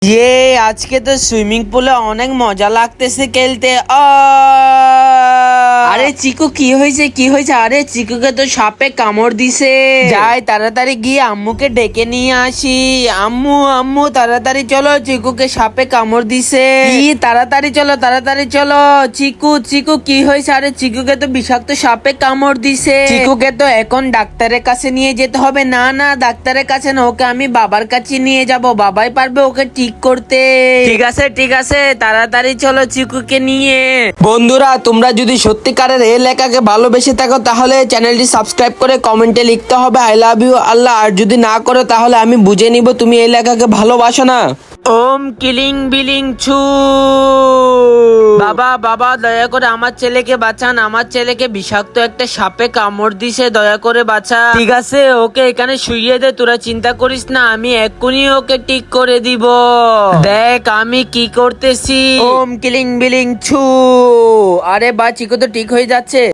আজকে তো সুইমিং পুলে অনেক মজা লাগতেছে খেলতে। আরে চিকু কি হয়েছে কি হয়েছে? আরে চিকুকে তো সাপে কামড় দিছে। যাই তাড়াতাড়ি গিয়ে আম্মুকে ডেকে নিয়ে আসি। আম্মু আম্মু তাড়াতাড়ি চলো, চিকুকে সাপে কামড় দিছে। কি তাড়াতাড়ি চলো তাড়াতাড়ি চলো। চিকু চিকু কি হয়েছে? আরে চিকুকে তো বিষাক্ত সাপে কামড় দিছে। চিকুকে তো এখন ডাক্তারের কাছে নিয়ে যেতে হবে। না না ডাক্তারের কাছে না, ওকে আমি বাবার কাছে নিয়ে যাব, বাবাই পারবে ওকে ঠিক করতে। ঠিক আছে তাড়াতাড়ি চলো চিকুকে নিয়ে। বন্ধুরা তোমরা যদি সত্যিকারের এই লেখাকে ভালোবেসে থাকো তাহলে চ্যানেলটি সাবস্ক্রাইব করে কমেন্টে লিখতে হবে আই লাভ ইউ আল্লাহ। আর যদি না করো তাহলে আমি বুঝে নিব তুমি এই লেখাকে ভালোবাসো না। ওম কিলিং বিলিং ছু। বাবা বাবা দয়া করে আমার ছেলেকে বাঁচান, আমার ছেলেকে বিষাক্ত একটা সাপে কামড় দিছে, দয়া করে বাঁচা। ঠিক আছে ওকে এখানে শুইয়ে দে, তোরা চিন্তা করিস না, আমি এক্ষুনি ওকে ঠিক করে দিব। দেখ আমি কি করতেছি। ওম কিলিং বিলিং ছু। আরে বা চিকু তো ঠিক হয়ে যাচ্ছে।